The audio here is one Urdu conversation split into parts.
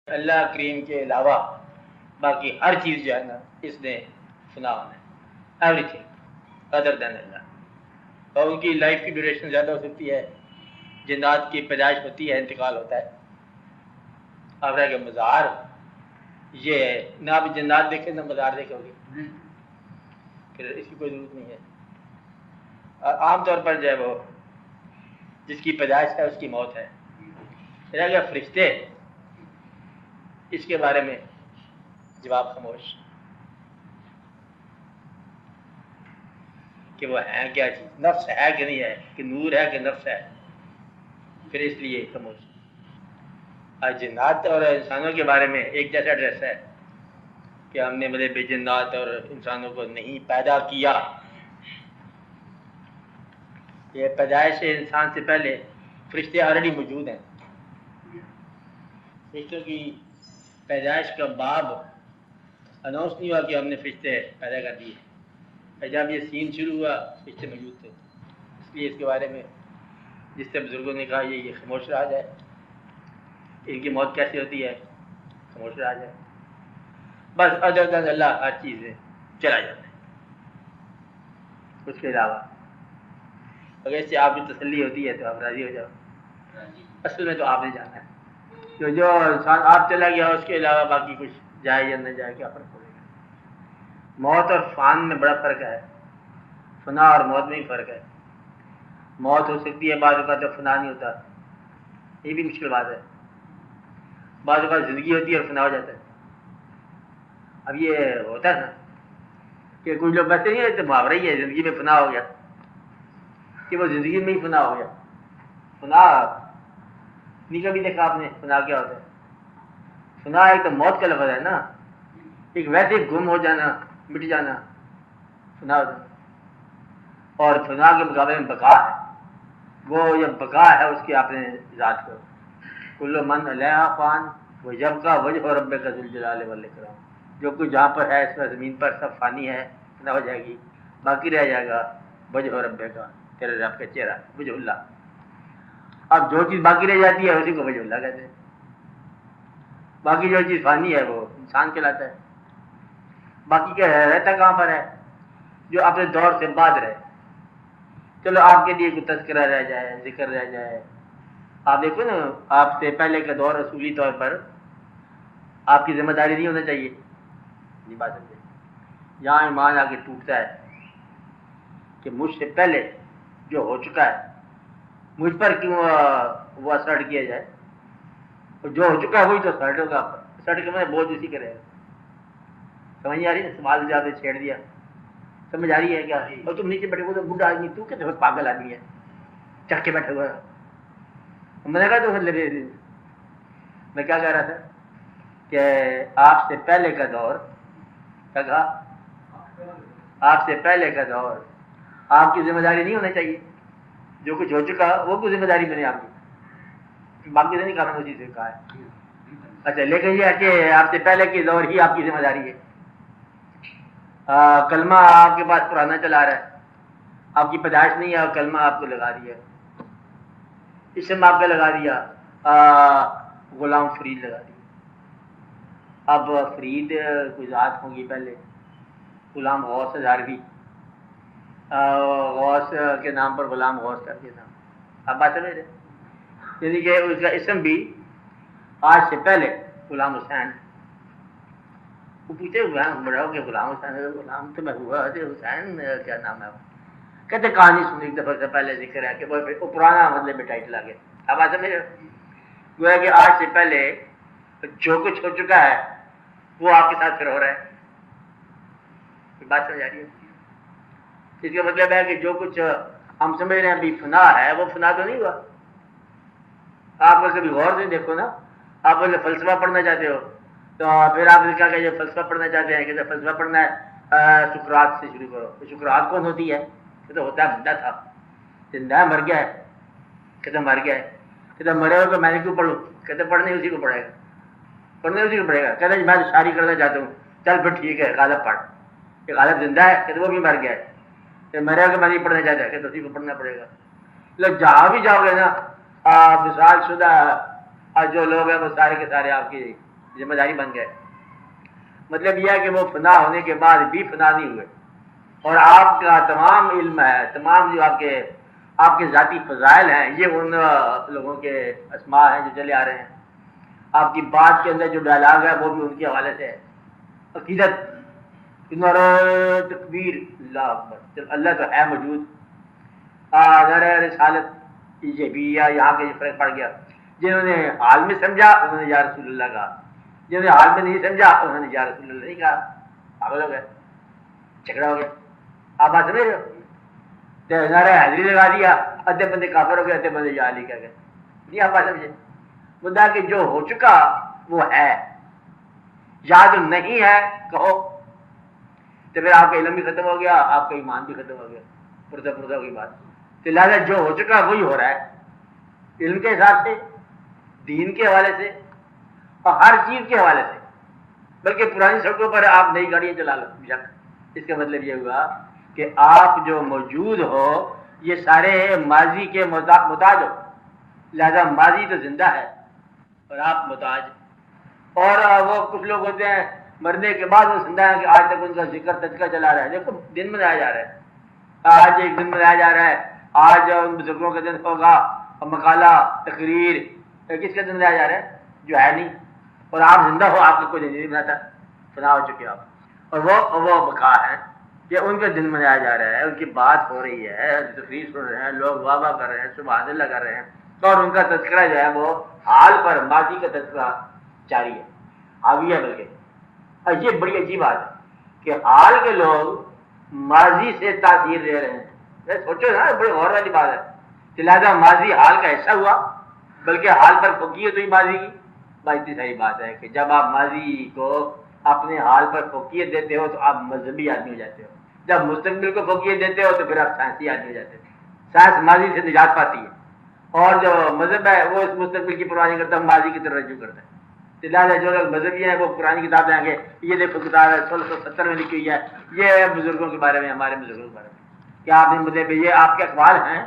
اللہ کریم کے علاوہ باقی ہر چیز جو ہے نا اس نے فنا ہونا ہے، ایوری تھنگ ادر دین اللہ، اور ان کی لائف کی ڈیوریشن زیادہ ہو سکتی ہے، جنات کی پیدائش ہوتی ہے، انتقال ہوتا ہے۔ اب رہ کہ مزار یہ ہے، نہ آپ جنات دیکھیں نہ مزار دیکھو گے، پھر اس کی کوئی ضرورت نہیں ہے۔ اور عام طور پر جو ہے وہ جس کی پیدائش ہے اس کی موت ہے۔ رہ گیا فرشتے، اس کے بارے میں جواب خاموش کہ وہ ہیں کیا چیز، نفس ہے کہ نہیں ہے، کہ نور ہے کہ نفس ہے، پھر اس لیے خاموش۔ اور جنات اور انسانوں کے بارے میں ایک جیسا ڈریس ہے کہ ہم نے مطلب جنات اور انسانوں کو نہیں پیدا کیا، یہ پیدائش انسان سے پہلے فرشتے آلریڈی موجود ہیں۔ فرشتوں کی پیدائش کا باب اناؤنس نہیں ہوا کہ ہم نے فرشتے پیدا کر دیے، جب یہ سین شروع ہوا فرشتے موجود تھے، اس لیے اس کے بارے میں جس سے بزرگوں نے کہا یہ خاموش رہا جائے، ان کی موت کیسے ہوتی ہے خاموش رہا جائے، بس ادر دین اللہ ہر چیز میں چلا جاتا ہے۔ اس کے علاوہ اگر اس سے آپ کی تسلی ہوتی ہے تو آپ راضی ہو جاؤ، اصل میں تو آپ نے جانا ہے کہ جو انسان آپ چلا گیا اس کے علاوہ باقی کچھ جائے یا نہ جائے کیا فرق پڑے گا۔ موت اور فان میں بڑا فرق ہے، فنا اور موت میں ہی فرق ہے۔ موت ہو سکتی ہے بعض اوقات تو فنا نہیں ہوتا، یہ بھی مشکل بات ہے۔ بعض اوقات زندگی ہوتی ہے اور فنا ہو جاتا ہے۔ اب یہ ہوتا ہے نا کہ کچھ لوگ بچتے نہیں رہتے، محاورہ ہی ہے زندگی میں فنا ہو گیا، کہ وہ زندگی میں ہی فنا ہو گیا۔ فنا نہیں کبھی دیکھا آپ نے فنا کیا ہوتا ہے؟ فنا ایک تو موت کا لفظ ہے نا، ایک ویسے گم ہو جانا، مٹ جانا، فنا ہو جانا، اور فنا کے مقابلے میں بقا ہے، وہ یہ بقا ہے اس کی آپ نے ذات کو، کل من علیہا فان ویبقی وجہ ربک ذو الجلال والاکرام، جو کچھ جہاں پر ہے اس پر زمین پر سب فانی ہے، فنا ہو جائے گی، باقی رہ جائے گا وجہ ربک، تیرے رب کا چہرہ، وجہ اللہ۔ اب جو چیز باقی رہ جاتی ہے اسی کو وجہ اللہ کہتے ہیں، باقی جو چیز فانی ہے وہ انسان کہلاتا ہے۔ باقی کیا ہے، رہتا کہاں پر ہے؟ جو اپنے دور سے بعد رہے۔ چلو آپ کے لیے کوئی تذکرہ رہ جائے، ذکر رہ جائے، آپ دیکھو نا آپ سے پہلے کا دور اصولی طور پر آپ کی ذمہ داری نہیں ہونا چاہیے، نہیں بات سمجھے، یہاں ایمان آ کے ٹوٹتا ہے کہ مجھ سے پہلے جو ہو چکا ہے مجھ پر کیوں وہ اثر کیا جائے، اور جو ہو چکا ہے وہی تو اثر ہوگا، اثر کے میں بوجھ اسی کرے گا۔ سمجھ آ رہی ہے؟ سوال جواب نے چھیڑ دیا، سمجھ آ رہی ہے کیا؟ اور تم نیچے بیٹھے ہوئے بوڑھا آدمی، تو کہتے ہو پاگل آدمی ہے چک کے بیٹھے ہوا ہے۔ میں نے کہا تو میں کیا کہہ رہا تھا کہ آپ سے پہلے کا دور، کیا کہا؟ آپ سے پہلے کا دور آپ کی ذمہ داری نہیں ہونا چاہیے، جو کچھ ہو چکا وہ کوئی ذمہ داری بنے آپ کی، باقی سے نہیں کہا، میں اسی سے کہا ہے۔ اچھا لیکن یہ ہے کہ آپ سے پہلے کے دور ہی آپ کی ذمہ داری ہے۔ کلمہ آپ کے پاس پرانا چلا رہا ہے، آپ کی پیدائش نہیں ہے اور کلمہ آپ کو لگا دیا، اسم آپ کا لگا دیا، غلام فرید لگا دیا۔ اب فرید کوئی ذات ہوگی پہلے، غلام غوث ہزاروی، غوث کے نام پر غلام غوث کر کے نام، اب بات سمجھ رہے؟ یعنی کہ اس کا اسم بھی آج سے پہلے غلام حسین، وہ پوچھے بڑا ہو کہ غلام حسین، غلام تو میں ہوا حسین کیا نام ہے؟ کہتے کہانی سنی ایک دفعہ سے پہلے ذکر ہے کہ وہ پرانا مطلب ٹائٹل آ گیا۔ اب بات سمجھ رہے؟ گویا کہ آج سے پہلے جو کچھ ہو چکا ہے وہ آپ کے ساتھ پھر ہو رہا ہے، بات سمجھ آ رہی ہے؟ اس کا مطلب ہے کہ جو کچھ ہم سمجھ رہے ہیں ابھی فنا ہے وہ فنا تو نہیں ہوا۔ آپ کو کبھی غور سے دیکھو نا، آپ فلسفہ پڑھنا چاہتے ہو تو پھر آپ نے کہا کہ جو فلسفہ پڑھنا چاہتے ہیں کہ فلسفہ پڑھنا ہے سقراط سے شروع کرو۔ سقراط کون ہوتی ہے؟ کہ تو ہوتا ہے بندہ تھا، زندہ ہے، مر گیا ہے، کہتے مر گیا ہے، کہتے مرے ہو تو میں نے کیوں پڑھوں؟ کہتے پڑھنے اسی کو پڑھے گا، پڑھنے اسی کو پڑھے گا۔ کہتے میں شاعری کرنا چاہتا ہوں، چل پھر ٹھیک ہے غالب پڑھ، کہ غالب زندہ ہے، کہتے وہ بھی مر گیا ہے، کہ مرے ہو کہ میں نہیں پڑھنا چاہتا، کہتے اسی کو پڑھنا پڑے گا۔ لوگ جہاں بھی جاؤ گے نا، مثال شدہ جو لوگ ہیں وہ سارے کے سارے آپ کی ذمہ داری بن گئے. مطلب یہ ہے کہ وہ فنا ہونے کے بعد بھی فنا نہیں ہوئے، اور آپ کا تمام علم ہے، تمام جو آپ کے ذاتی فضائل ہیں، یہ ان لوگوں کے اسماء ہیں جو چلے آ رہے ہیں. آپ کی بات کے اندر جو ڈائلاگ ہے وہ بھی ان کے حوالے سے ہے. عقیدت، تکبیر، اللہ اکبر، اللہ تو ہے موجود. رسالت، یہ بھی یہاں کے فرق پڑ گیا. جنہوں نے حال میں سمجھا انہوں نے یا رسول اللہ کہا، جنہوں نے حال میں نہیں سمجھا انہوں نے یا رسول اللہ نہیں کہا. پاگل ہو گئے، جھگڑا ہو گیا. آپ بات سمجھ رہے ہو؟ نعرہ حیدری لگا دیا، ادھے بندے کافر ہو گئے، ادھے بندے یا علی کہہ گئے. نہیں آپ بات سمجھے؟ مدعا کہ جو ہو چکا وہ ہے، یاد نہیں ہے کہو تو پھر آپ کا علم بھی ختم ہو گیا، آپ کا ایمان بھی ختم ہو گیا. پردہ کی بات. تو لہٰذا جو ہو چکا وہی ہو رہا ہے، علم کے حساب سے، دین کے حوالے سے، اور ہر چیز کے حوالے سے. بلکہ پرانی سڑکوں پر آپ نئی گاڑیاں چلا لو بیشک. اس کا مطلب یہ ہوا کہ آپ جو موجود ہو یہ سارے ماضی کے محتاج ہو. لہذا ماضی تو زندہ ہے اور آپ محتاج. اور وہ کچھ لوگ ہوتے ہیں مرنے کے بعد وہ زندہ ہیں کہ آج تک ان کا ذکر تذکرہ چلا رہا ہے. دیکھو دن منایا جا رہا ہے، آج ایک دن منایا جا رہا ہے. آج ان بزرگوں کا دن ہوگا، مقالہ تقریر کس کا دن منایا جا رہا ہے جو ہے نہیں. اور آپ زندہ ہو، آپ کا کوئی دن نہیں مناتا، فنا ہو چکے آپ. اور وہ بقا ہے کہ ان کا دن منایا جا رہا ہے، ان کی بات ہو رہی ہے، تقریر سن رہے ہیں لوگ، واہ واہ کر رہے ہیں، سبحان اللہ کر رہے ہیں. اور ان کا تذکرہ جو ہے وہ حال پر ماضی کا تذکرہ جاری ہے، حاوی ہے. بلکہ اور یہ بڑی عجیب بات ہے کہ حال کے لوگ ماضی سے تاثیر لے رہے ہیں. سوچو نا، بڑی غور والی بات ہے. لہٰذا ماضی حال کا حصہ ہوا، بلکہ حال پر فوقیت ہوئی ماضی کی. بات اتنی صحیح بات ہے کہ جب آپ ماضی کو اپنے حال پر فوقیت دیتے ہو تو آپ مذہبی آدمی ہو جاتے ہو. جب مستقبل کو فوقیت دیتے ہو تو پھر آپ سائنسی آدمی ہو جاتے ہو. سائنس ماضی سے نجات پاتی ہے، اور جو مذہب ہے وہ اس مستقبل کی پرواہ نہیں کرتا، ماضی کی طرف رجوع کرتا ہے. لہٰذا جو لوگ مذہبی ہیں وہ پرانی کتاب لیں گے، یہ دیکھو کتاب ہے 1670 میں لکھی ہوئی ہے، یہ بزرگوں کے بارے میں، ہمارے بزرگوں کے بارے میں. کیا آپ نے مطلب یہ آپ کے اقوال ہیں،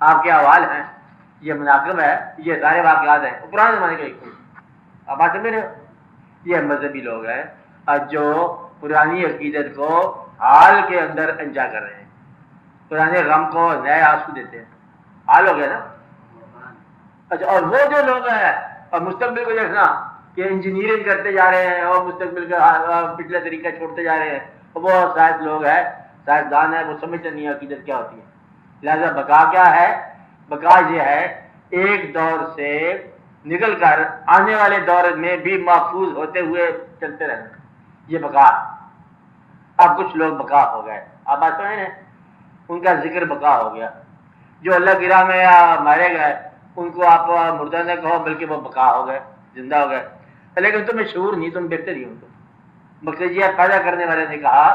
آپ کے احوال ہیں، یہ مناقب ہے، یہ سارے واقعات ہیں پرانے زمانے کے. آپ بات سمجھ رہے ہو؟ یہ مذہبی لوگ ہیں جو پرانی عقیدت کو حال کے اندر انجا کر رہے ہیں، پرانے غم کو نئے آنسو دیتے ہیں. حال ہو گیا نا. اچھا، اور وہ جو لوگ ہیں اور مستقبل کو دیکھنا کہ انجینئرنگ کرتے جا رہے ہیں اور مستقبل کا پچھلا طریقہ چھوڑتے جا رہے ہیں، وہ سائنس لوگ ہیں، سائنسدان ہیں، وہ سمجھتے نہیں عقیدت کیا ہوتی ہے. لہذا بقا کیا ہے؟ بقا یہ ہے ایک دور سے نکل کر آنے والے دور میں بھی محفوظ ہوتے ہوئے چلتے رہنا، یہ بقا. اب کچھ لوگ بقا ہو گئے، آپ بات سمجھ رہے ہیں، ان کا ذکر بقا ہو گیا. جو اللہ کی راہ میں مارے گئے ان کو آپ مردہ نہ کہو، بلکہ وہ بقا ہو گئے، زندہ ہو گئے. لیکن تمہیں شعور نہیں، تم دیکھتے نہیں. ان کو مقصد یہ پیدا کرنے والے نے کہا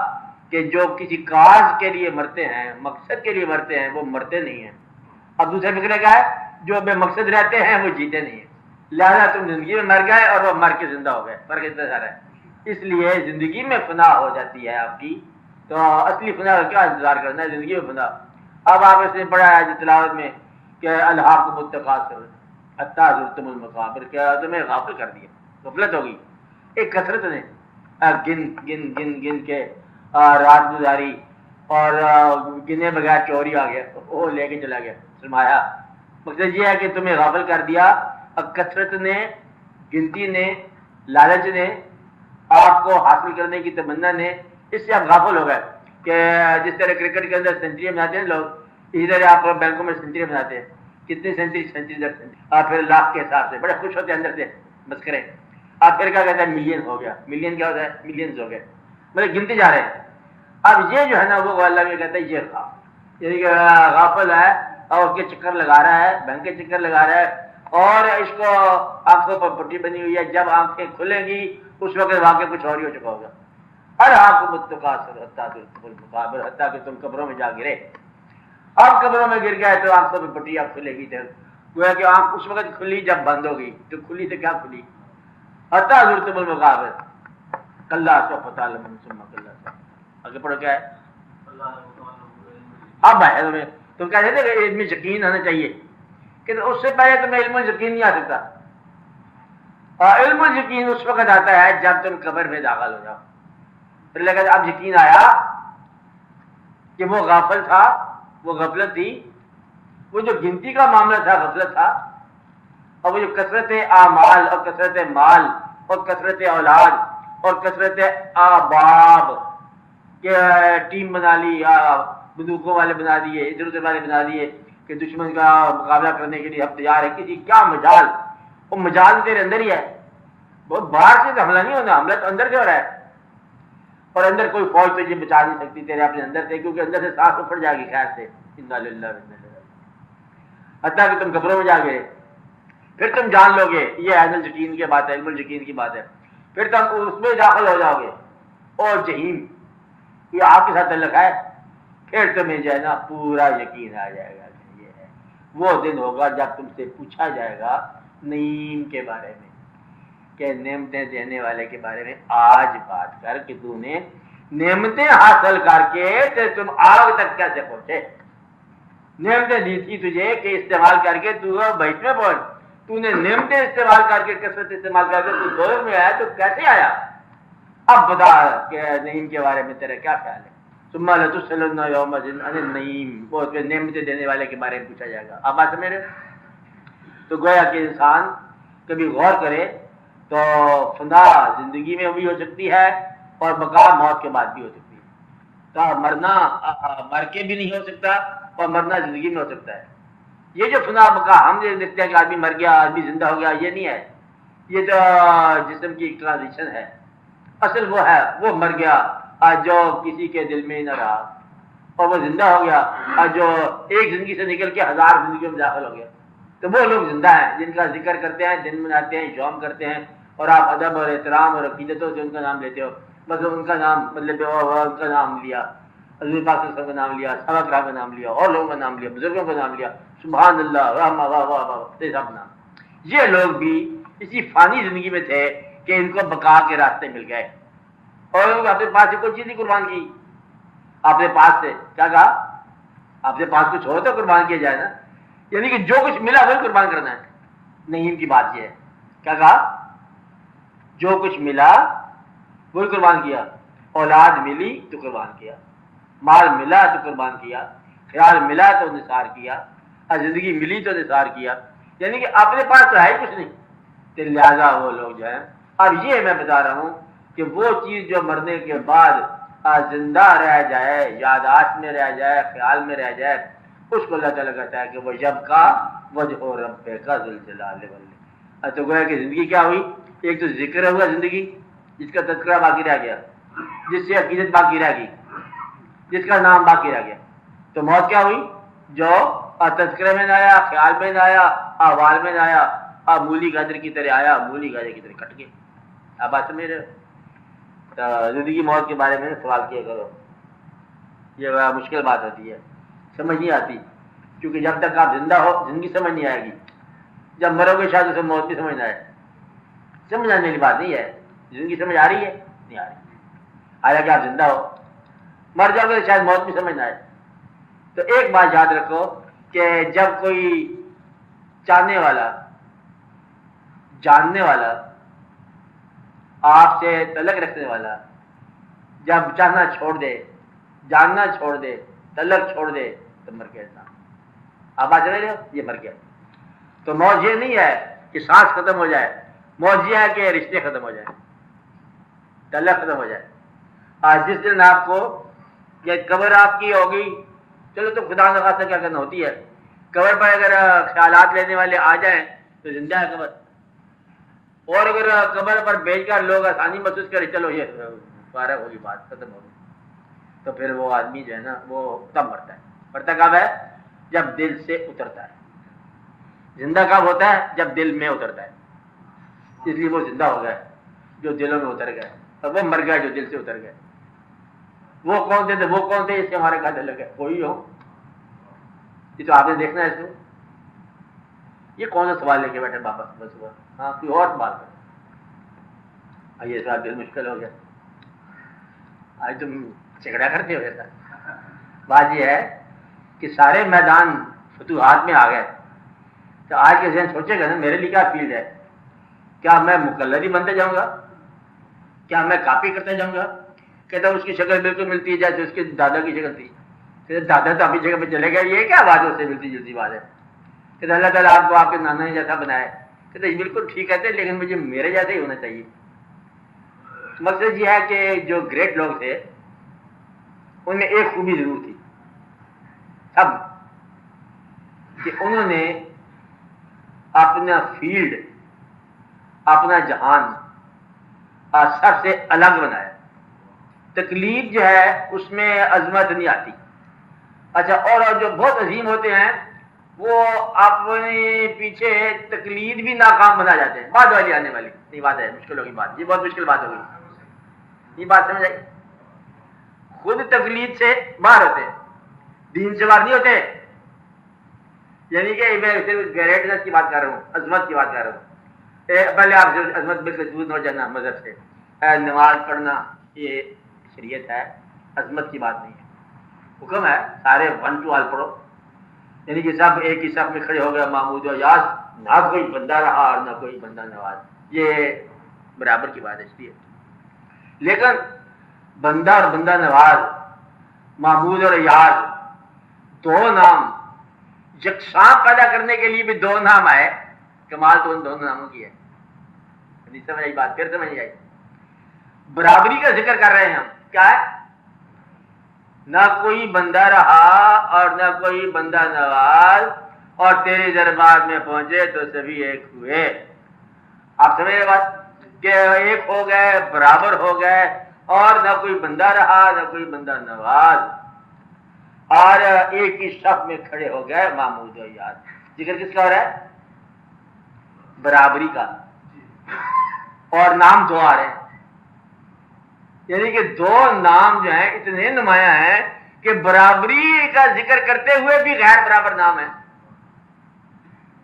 کہ جو کسی کاز کے لیے مرتے ہیں، مقصد کے لیے مرتے ہیں، وہ مرتے نہیں ہیں. اب دوسرے فکر کیا ہے؟ جو بے مقصد رہتے ہیں وہ جیتے نہیں ہیں. لہذا تم زندگی میں مر گئے اور وہ مر کے زندہ ہو گئے، فرق اتنا سارا ہے. اس لیے زندگی میں فنا ہو جاتی ہے آپ کی، تو اصلی فنا کا کیا انتظار کرنا ہے؟ زندگی میں فنا. اب آپ اس نے پڑھا ہے تلاوت میں کہ الحاق متقاصر حتی زرتم المقابر، کیا تمہیں غافل کر دیا، غفلت ہوگی. ایک کثرت نے گن گن گن گن کے رات گزاری اور گنے بغیر چوری آ گیا، وہ لے کے چلا گیا سرمایہ. مقصد یہ ہے کہ تمہیں غافل کر دیا. اب کثرت نے، گنتی نے، لالچ نے، آپ کو حاصل کرنے کی تمنا نے، اس سے آپ غافل ہو گئے. کہ جس طرح کرکٹ کے اندر سینچری بناتے ہیں لوگ، اسی طرح آپ بینکوں میں سینچری بناتے ہیں. کتنی سینچری آپ پھر لاکھ کے حساب سے بڑے خوش ہوتے ہیں اندر سے، بس کریں. آپ پھر کیا کہتے ہیں؟ ملین ہو گیا. ملین کیا ہوتا ہے؟ ملینز ہو گئے، مطلب گنتے جا رہے ہیں. اب یہ جو ہے نا وہ اللہ میں کہتا ہے یہ یعنی کہ غافل ہے اور اس کے چکر لگا رہا ہے، بینک کے چکر لگا رہا ہے، اور اس کو آنکھوں پر پٹی بنی ہوئی ہے. جب آنکھیں کھلیں گی اس وقت واقع کچھ اور ہی ہو چکا ہوگا. ہر آنکھ متقاصر حتیٰ کہ تم قبروں میں جا گرے. اب قبروں میں گر گئے تو آنکھوں پہ پٹی اب کھلے گی. گویا کہ آنکھ اس وقت کھلی جب بند ہوگی. تو کھلی تو کیا کھلی؟ حتیٰ زرتم المقابر کلا سوف تعلمون ثم کلا سوف. آگے پڑھو کیا ہے؟ اب ہے تم کہتے تھے کہ علم یقین آنا چاہیے، کہ اس سے پہلے تمہیں علم یقین نہیں آ سکتا. اور علم یقین اس وقت آتا ہے جب تم قبر میں داخل ہو جاؤ، پھر لگا اب یقین آیا کہ وہ غافل تھا، وہ غفلت تھی، وہ جو گنتی کا معاملہ تھا غفلت تھا، اور وہ جو کثرت اعمال اور کثرت مال اور کثرت اولاد اور کثرت احباب کہ ٹیم بنا لی، بندوقوں والے بنا دیے، ادھر ادھر والے بنا دیے کہ دشمن کا مقابلہ کرنے کے لیے ہم تیار ہے، کسی کیا مجال، وہ مجال تیرے اندر ہی ہے، بہت باہر سے حملہ نہیں ہونا، حملہ تو اندر سے ہو رہا ہے، اور اندر کوئی فوج تجھے بچا نہیں سکتی تیرے اپنے اندر سے، کیونکہ اندر سے سانس اپڑ جائے گی خیر سے، انا للہ و انا الیہ راجعون، حتیٰ کہ تم قبروں میں جا گئے، پھر تم جان لو گے یہ عین الیقین کی بات ہے، علم الیقین کی بات ہے، پھر تم اس میں داخل ہو جاؤ گے، اور جہیم یہ آپ کے ساتھ تعلق ہے، پھر تمہیں جو ہے نا پورا یقین آ جائے گا کہ یہ ہے، وہ دن ہوگا جب تم سے پوچھا جائے گا نعیم کے بارے میں، کہ نعمتیں دینے والے کے بارے میں آج بات کر کہ تو نے نعمتیں حاصل کر کے تم آگ تک کیسے پہنچے، نعمتیں دی تھی تجھے کہ استعمال کر کے تو بیت میں پہنچ، تو نے نعمتیں استعمال کر کے کثرت استعمال کر کے تو دوزخ میں آیا، تو کیسے آیا؟ اب بتا کہ نعیم کے بارے میں تیرا کیا خیال ہے؟ ثم لتسألن یومئذ عن النعیم، وہ نعمتیں دینے والے کے بارے میں پوچھا جائے گا۔ اب بات سمجھ رہے ہو؟ تو گویا کہ انسان کبھی غور کرے تو فنا زندگی میں بھی ہو سکتی ہے اور بقا موت کے بعد بھی ہو سکتی ہے، تو مرنا مر کے بھی نہیں ہو سکتا اور مرنا زندگی میں ہو سکتا ہے۔ یہ جو فنا بقا ہم یہ دیکھتے ہیں کہ آدمی مر گیا، آدمی زندہ ہو گیا، یہ نہیں ہے، یہ تو جسم کی ایک ٹرانزیشن ہے، اصل وہ ہے وہ مر گیا جو کسی کے دل میں نہ رہا، اور وہ زندہ ہو گیا جو ایک زندگی سے نکل کے 1000 زندگیوں میں داخل ہو گیا۔ تو وہ لوگ زندہ ہیں جن کا ذکر کرتے ہیں، دن مناتے ہیں، یوم کرتے ہیں، اور آپ ادب اور احترام اور عقیدتوں سے ان کا نام لیتے ہو، بس ان کا نام مطلب ان کا نام لیا، حضور پاک صلی اللہ علیہ وسلم کا نام لیا، صحابہ کرام کا نام لیا، اور لوگوں کا نام لیا، بزرگوں کا نام لیا، سبحان اللہ رحمہ واہ واہ واہ سب نام۔ یہ لوگ بھی اسی فانی زندگی میں تھے کہ ان کو بقا کے راستے مل گئے، اور لوگ اپنے پاس سے کوئی چیز نہیں قربان کی، اپنے پاس سے کیا کہا، اپنے پاس کچھ ہو تو قربان کیا جائے نا، یعنی کہ جو کچھ ملا وہی قربان کرنا ہے۔ نعیم کی بات یہ ہے، کیا کہا، جو کچھ ملا وہی قربان کیا، اولاد ملی تو قربان کیا، مال ملا تو قربان کیا، خیال ملا تو نثار کیا، اور زندگی ملی تو نثار کیا، یعنی کہ اپنے پاس تو ہے ہی کچھ نہیں، تو لہٰذا وہ لوگ جو ہیں، اب یہ میں بتا رہا ہوں کہ وہ چیز جو مرنے کے بعد زندہ رہ جائے، یاداشت میں رہ جائے، خیال میں رہ جائے، اس کو اللہ تعالیٰ کہتا ہے کہ وہ جب کا وجہ ربک ذو الجلال والاکرام۔ تو گویا کہ زندگی کیا ہوئی، ایک تو ذکر ہوا زندگی جس کا تذکرہ باقی رہ گیا، جس سے عقیدت باقی رہ گئی، جس کا نام باقی رہ گیا، تو موت کیا ہوئی، جو تذکرے میں نہ آیا، خیال میں نہ آیا، احوال میں نہ آیا، مولی گاجر کی طرح آیا، مولی گاجر کی طرح کٹ گئے۔ اب بات سمجھ رہے ہو؟ زندگی موت کے بارے میں سوال کیا کرو، یہ بڑا مشکل بات ہوتی ہے، سمجھ نہیں آتی، کیونکہ جب تک آپ زندہ ہو زندگی سمجھ نہیں آئے گی، جب مرو گے شاید اسے موت بھی سمجھ نہ آئے، سمجھ آنے والی بات نہیں ہے۔ زندگی سمجھ آ رہی ہے؟ نہیں آ رہی، حالانکہ آپ زندہ ہو، مر جاؤ گے شاید موت بھی سمجھ نہ آئے۔ تو ایک بات یاد رکھو کہ جب کوئی چاہنے والا، جاننے والا، آپ سے تعلق رکھنے والا جب چاہنا چھوڑ دے، جاننا چھوڑ دے، تعلق چھوڑ دے، تو مر گیا انسان۔ آپ بات جانے ہو، یہ مر گیا۔ تو موت یہ نہیں ہے کہ سانس ختم ہو جائے، موت یہ ہے کہ رشتے ختم ہو جائیں، تعلق ختم ہو جائے۔ آج جس دن آپ کو یہ قبر آپ کی ہوگی، چلو تو خدا نہ خاصہ کیا کرنا ہوتی ہے، قبر پر اگر خیالات لینے والے آ جائیں تو زندہ ہے قبر، اور اگر قبر پر بھیج کر لوگ آسانی محسوس کرے چلو یہ فارغ ہوگی، بات ختم ہوگی، تو پھر وہ آدمی جو ہے نا وہ تب مرتا ہے۔ مرتا کب ہے؟ جب دل سے اترتا ہے۔ زندہ کب ہوتا ہے؟ جب دل میں اترتا ہے، اس لیے وہ زندہ ہو گئے جو دلوں میں اتر گئے، اور وہ مر گئے جو دل سے اتر گئے۔ وہ کون تھے؟ وہ کون تھے اس سے ہمارے کہاں لگے؟ کوئی ہو، یہ تو آپ نے دیکھنا ہے اس کو۔ یہ کون سا سوال لے کے بیٹھے بابا بس ہوا؟ ہاں کوئی اور سوال کرو۔ یہ سوال دل مشکل ہو گیا، آج تم جھگڑا کرتے ہو ایسا۔ بات یہ ہے کہ سارے میدان فتوحات میں آ گئے، تو آج کے ذہن سوچے گا نا میرے لیے کیا فیلڈ ہے، کیا میں مقلد ہی بنتے جاؤں گا؟ کیا میں کاپی کرتے جاؤں گا؟ کہتا اس کی شکل بالکل ملتی ہے جیسے اس کے دادا کی شکل تھی. دادا تو اپنی جگہ پہ چلے گئے, یہ کیا بات ہے اس سے ملتی جلتی بات ہے؟ کہتے اللہ تعالیٰ آپ کو آپ کے نانا جیسا بنایا. کہتے بالکل ٹھیک کہتے لیکن مجھے میرے جیسا ہی ہونا چاہیے. مقصد یہ ہے کہ جو گریٹ لوگ تھے ان میں ایک خوبی ضرور تھی سب, کہ انہوں نے اپنا فیلڈ, اپنا جہان سب سے الگ بنایا. تکلیف جو ہے اس میں عظمت نہیں آتی. اچھا, اور جو بہت عظیم ہوتے ہیں وہ اپنے پیچھے تقلید بھی ناکام بنا جاتے ہیں. بعد والی آنے والی یہ بات ہے, مشکل ہوگی بات, یہ بہت مشکل بات ہوگی. یہ بات سمجھ آئی؟ خود تقلید سے باہر ہوتے ہیں, دین سے باہر نہیں ہوتے. یعنی کہ میں صرف گریٹنس کی بات کر رہا ہوں, عظمت کی بات کر رہا ہوں. پہلے آپ سے عظمت بالکل دور نہ جانا مذہب سے. نماز پڑھنا یہ شریعت ہے, عظمت کی بات نہیں ہے. حکم ہے سارے 1 to all پڑھو, یعنی کہ سب ایک ہی صف میں کھڑے ہو گئے محمود و یاس, نہ کوئی بندہ رہا اور نہ کوئی بندہ نواز, یہ برابر کی بات ہے. اس لیے لیکن بندہ اور بندہ نواز, محمود اور یاس, دو نام یکساں پیدا کرنے کے لیے بھی دو نام آئے. کمال تو ان دونوں ناموں کی ہے. نہیں سمجھ آئی بات؟ پھر سمجھ آئی. برابری کا ذکر کر رہے ہیں ہم. کیا ہے؟ نہ کوئی بندہ رہا اور نہ کوئی بندہ نواز, اور تیرے دربار میں پہنچے تو سبھی ایک ہوئے. آپ سمجھ رہے بات کہ ایک ہو گئے, برابر ہو گئے, اور نہ کوئی بندہ رہا نہ کوئی بندہ نواز, اور ایک ہی صف میں کھڑے ہو گئے محمود و یاد. ذکر کس کا ہو رہا ہے؟ برابری کا. اور نام دو آ رہے ہیں, یعنی کہ دو نام جو ہیں اتنے نمایاں ہیں کہ برابری کا ذکر کرتے ہوئے بھی غیر برابر نام ہے.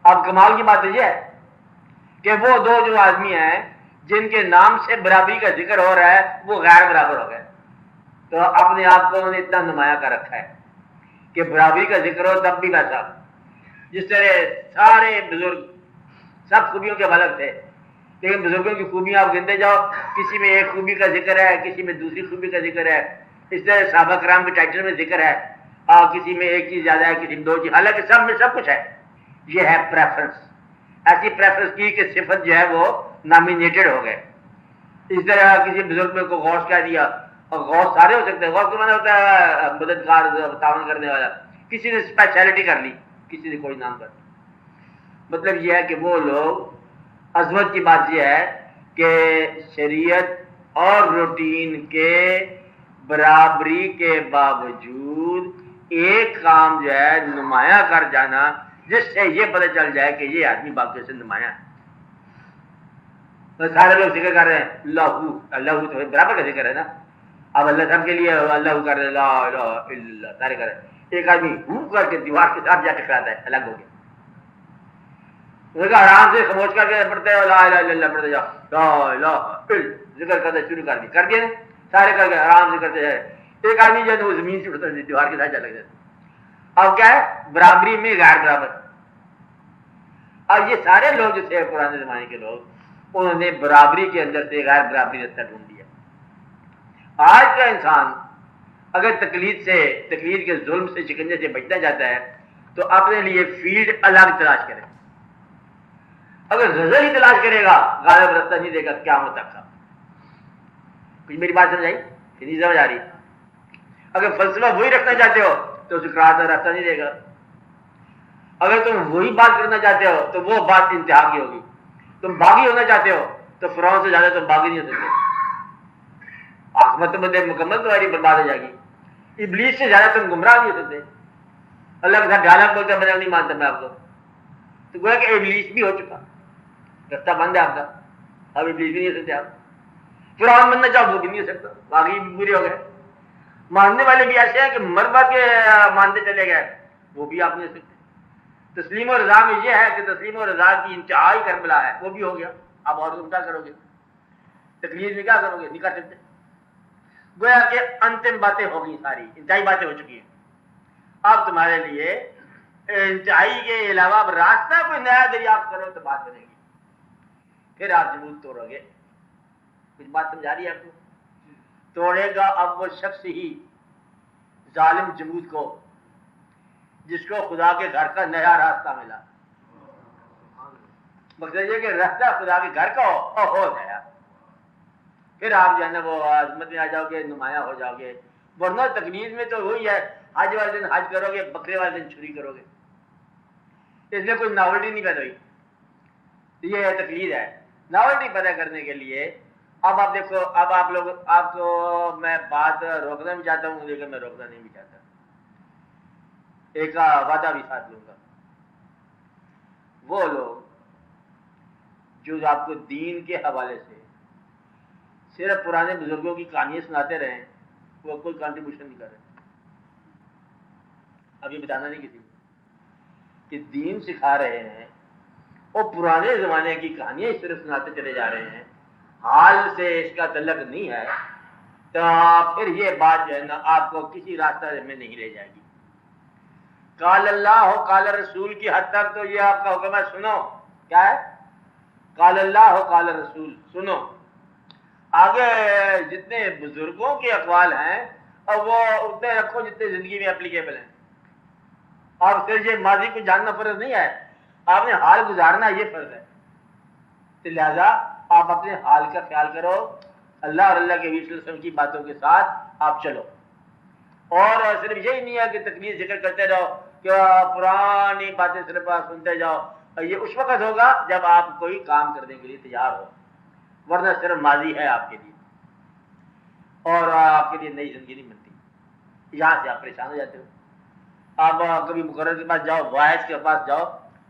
اب کمال کی بات یہ ہے کہ وہ دو جو آدمی ہیں جن کے نام سے برابری کا ذکر ہو رہا ہے وہ غیر برابر ہو گئے. تو اپنے آپ کو انہوں نے اتنا نمایاں کر رکھا ہے کہ برابری کا ذکر ہو تب بھی ویسا. جس طرح سارے بزرگ سب خوبیوں کے مالک تھے, لیکن بزرگوں کی خوبیاں آپ گنتے جاؤ, کسی میں ایک خوبی کا ذکر ہے, کسی میں دوسری خوبی کا ذکر ہے. اس طرح صحابہ کرام کے ٹائٹل میں ذکر ہے, کسی میں ایک چیز زیادہ ہے, کسی میں دو چیز, حالانکہ سب میں سب کچھ ہے. یہ ہے پریفرنس. ایسی پریفرنس کی کہ صفت جو ہے وہ نامینیٹڈ ہو گئے. اس طرح کسی بزرگ میں کو غوث کہہ دیا, اور غوث سارے ہو سکتے ہیں. غوث کو مانا ہوتا ہے مددگار, تعاون کرنے والا. کسی نے اسپیشلٹی کر لی, کسی نے کوئی نام کر لی. مطلب یہ ہے کہ وہ لوگ, عظمت کی بات یہ ہے کہ شریعت اور روٹین کے برابری کے باوجود ایک کام جو ہے نمایاں کر جانا, جس سے یہ پتہ چل جائے کہ یہ آدمی باقی سے نمایاں ہے. سارے لوگ ذکر کر رہے ہیں اللہ, اللہ تو برابر کا ذکر ہے نا. اب اللہ سب کے لیے اللہ کر رہے, لا الہ الا اللہ سارے کر رہے ہیں. ایک آدمی ہوں کر کے دیوار کے ساتھ جا ٹکراتا ہے, الگ ہو گیا. آرام سے خاموش کر کے پڑھتے ہیں, لا الہ الا اللہ پڑھتے جاؤ, لا الہ الا ذکر کرتے شروع کر دیا سارے کر کے آرام سے کرتے جائے. ایک آدمی جو ہے وہ زمین سے اٹھتا ہے, دیوار کے ساتھ جا لگ جاتا. اب کیا ہے؟ برابری میں غیر برابر. اب یہ سارے لوگ جو تھے پرانے زمانے کے لوگ, انہوں نے برابری کے اندر سے غیر برابری رستہ ڈھونڈ دیا. آج کا انسان اگر تقلید کے ظلم سے شکنجے سے بچنا چاہتا ہے تو اپنے لیے فیلڈ الگ تلاش کرے. اگر غزل ہی تلاش کرے گا غالب رستہ نہیں دے گا قیامت تک کا. کچھ میری بات سمجھ آئی کہ نہیں سمجھ آ رہی؟ اگر فلسفہ وہی رکھنا چاہتے ہو تو سقراط کا راستہ نہیں دے گا. اگر تم وہی بات کرنا چاہتے ہو تو وہ بات انتہا کی ہوگی. تم باغی ہونا چاہتے ہو تو فرعون سے زیادہ تم باغی نہیں ہو سکتے. عاقبت مکمل تمہاری برباد ہو جائے گی. ابلیس سے زیادہ تم گمراہ نہیں ہو سکتے. اللہ کے ساتھ ڈالک بولتے میں نہیں مانتا میں آپ کو, تو گویا کہ ابلیس بھی ہو چکا, رستہ بند ہے آپ کا. اب ابلیس بھی نہیں ہو سکتے آپ. فرعون بننا چاہو وہ بھی نہیں ہو سکتا, باقی بھی پورے ہو گئے. ماننے والے بھی ایسے ہیں کہ مربع کے مانتے چلے گئے, وہ بھی آپ نہیں ہو سکتے. تسلیم و رضا میں یہ ہے کہ تسلیم و رضا کی انتہائی کربلا ہے, وہ بھی ہو گیا. اب اور تم کیا کرو گے؟ تکلیف میں کیا کرو گے؟ نہیں کر سکتے. گویا کہ انتم باتیں ہو گئی, ساری انتہائی باتیں ہو چکی ہیں. اب تمہارے لیے انتہائی کے علاوہ اب راستہ کوئی نیا دریافت کرو تو بات بنے گی پھر آپ جمود توڑو گے. کچھ بات سمجھا رہی ہے آپ کو؟ توڑے گا اب وہ شخص ہی ظالم جمود کو جس کو خدا کے گھر کا نیا راستہ ملا. مقصد یہ کہ راستہ خدا کے گھر کا ہو گیا، پھر آپ جو ہے نا وہ عظمت میں آ جاؤ گے، نمایاں ہو جاؤ گے. ورنہ تقلید میں تو وہی ہے، حج والے دن حج کرو گے، بکرے والے دن چھری کرو گے. اس میں کوئی ناولٹی نہیں پیدا ہوئی. یہ تقلید ہے. ناولٹی پیدا کرنے کے لیے اب آپ دیکھو، اب آپ لوگ، آپ کو میں بات روکنا بھی چاہتا ہوں لیکن میں روکنا نہیں بھی چاہتا. ایک وعدہ بھی ساتھ لوں گا. وہ لوگ جو آپ کو دین کے حوالے سے صرف پرانے بزرگوں کی کہانیاں سناتے رہے، وہ کوئی کنٹریبیوشن نہیں کر رہے. اب یہ بتانا نہیں کسی کو کہ دین سکھا رہے ہیں، وہ پرانے زمانے کی کہانیاں صرف سناتے چلے جا رہے ہیں، حال سے اس کا تعلق نہیں ہے، تو پھر یہ بات جو ہے نا آپ کو کسی راستہ میں نہیں لے جائے گی. قال اللہ و قال رسول کی حد تک تو یہ آپ کا حکم ہے. سنو کیا ہے؟ قال اللہ و قال رسول سنو. آگے جتنے بزرگوں کے اقوال ہیں اور وہ اتنے رکھو جتنے زندگی میں اپلیکیبل ہیں. اور پھر یہ ماضی کو جاننا فرض نہیں ہے، آپ نے حال گزارنا یہ فرض ہے. تو لہذا آپ اپنے حال کا خیال کرو، اللہ اور اللہ کے نبی صلی اللہ علیہ وسلم کی باتوں کے ساتھ آپ چلو. اور صرف یہی نہیں ہے کہ تقریر ذکر کرتے رہو کہ پرانی باتیں صرف سنتے جاؤ. یہ اس وقت ہوگا جب آپ کوئی کام کرنے کے لیے تیار ہو، ورنہ صرف ماضی ہے آپ کے لیے اور آپ کے لیے نئی زندگی نہیں بنتی. یہاں سے آپ پریشان ہو جاتے ہو. آپ کبھی مقرر کے پاس جاؤ، واحد کے پاس جاؤ،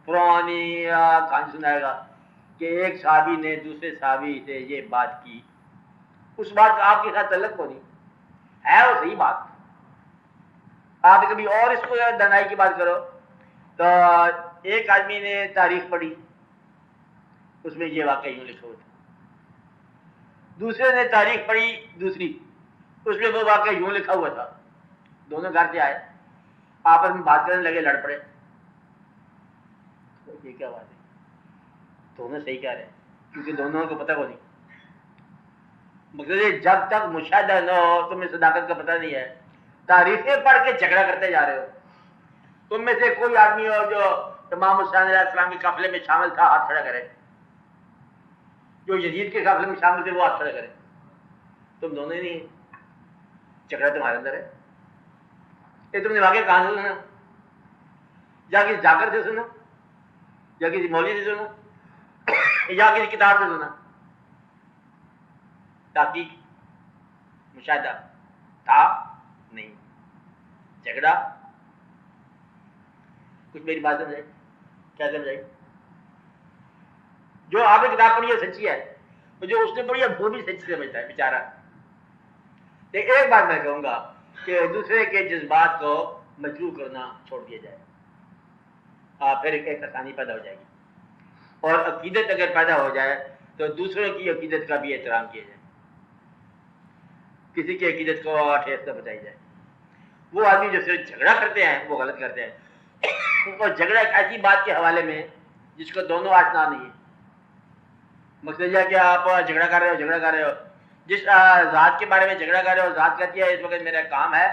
پرانی کہانی سنائے گا کہ ایک صحابی نے دوسرے صحابی سے یہ بات کی. اس بات کا آپ کے ساتھ تعلق کو نہیں ہے، وہ صحیح بات. آپ کبھی اور اس کو دنائی کی بات کرو تو ایک آدمی نے تاریخ پڑھی، اس میں یہ واقعہ یوں لکھا ہوا تھا. دوسرے نے تاریخ پڑھی دوسری، اس میں وہ واقعہ یوں لکھا ہوا تھا. دونوں گھر سے آئے، آپس میں بات کرنے لگے، لڑ پڑے. یہ کیا بات ہے؟ دونوں صحیح کہہ رہے ہیں کیونکہ دونوں کو پتہ کو نہیں. مگر جب تک مشاہدہ نہ ہو تمہیں صداقت کا پتہ نہیں ہے. تاریخیں پڑھ کے جھگڑا کرتے جا رہے ہو. تم میں سے کوئی آدمی ہو جو امام حسین علیہ السلام کے قافلے میں شامل تھا، ہاتھ کھڑا کرے. جو یزید کے قافلے میں شامل تھے وہ ہاتھ کھڑا کرے. تم دونوں ہی نہیں، جھگڑا تمہارے اندر ہے. یہ تم نے واقعہ کہاں سے سنا؟ یا کسی جاکر سے سنا، یا کسی مولوی سے سنا، یا کسی کتاب سے سنا؟ تحقیق مشاہدہ تھا نہیں، جھگڑا. کچھ میری بات سمجھائی؟ کیا سمجھائی؟ جو آپ نے کتاب پڑھی ہے سچی ہے، جو اس نے پڑھی ہے وہ بھی سچی سمجھتا ہے بیچارہ. لیکن ایک بات میں کہوں گا کہ دوسرے کے جذبات کو مجروح کرنا چھوڑ دیا جائے، پھر ایک آسانی پیدا ہو جائے گی. اور عقیدت اگر پیدا ہو جائے تو دوسروں کی عقیدت کا بھی احترام کیا جائے، کسی کی عقیدت کو ٹھیس نہ بچائی جائے. وہ آدمی جو صرف جھگڑا کرتے ہیں وہ غلط کرتے ہیں. اور جھگڑا ایک ایسی بات کے حوالے میں جس کو دونوں آشنا نہیں ہے. مقصد یہ کہ آپ جھگڑا کر رہے ہو جس ذات کے بارے میں جھگڑا کر رہے ہو، ذات کہتی ہے اس وقت میرا کام ہے،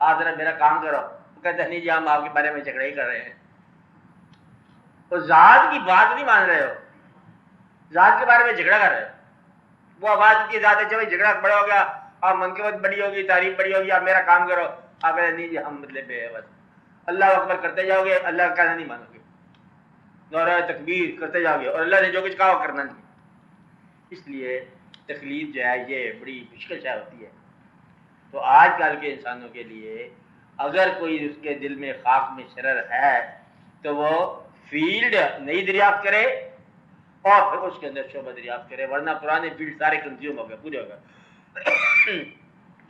آپ ذرا میرا کام کرو. وہ کہتے ہیں نہیں جی ہم آپ کے بارے میں جھگڑا ہی کر رہے ہیں. تو ذات کی بات نہیں مان رہے ہو، ذات کے بارے میں جھگڑا کر رہے ہو. وہ آواز کی ذات ہے، چلو جھگڑا بڑا ہو گیا، آپ منقبت بڑی ہوگی، تعریف بڑی ہوگی، آپ میرا کام کرو. آپ کہتے نہیں جی ہم مطلب بس اللہ اکبر کرتے جاؤ گے، اللہ کا کہنا نہیں مانو گے، نعرہ تکبیر کرتے جاؤ گے، اور اللہ نے جو کچھ کہا وہ کرنا نہیں. اس لیے تقلید جو ہے یہ بڑی مشکل شے ہوتی ہے. تو آج کل کے انسانوں کے لیے اگر کوئی اس کے دل میں خاک میں شرر ہے تو وہ فیلڈ نہیں دریافت کرے اور پھر اس کے اندر شعبہ دریافت کرے، ورنہ پرانے فیلڈ سارے کنزیوم ہو گئے، پورے ہو گئے.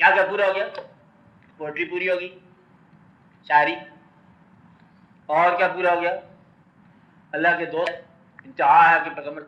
کیا کیا پورا ہو گیا؟ پوئٹری پوری ہوگی، شاعری، اور کیا پورا ہو گیا؟ اللہ کے دوست. انتہا ہے کہ پیغمبر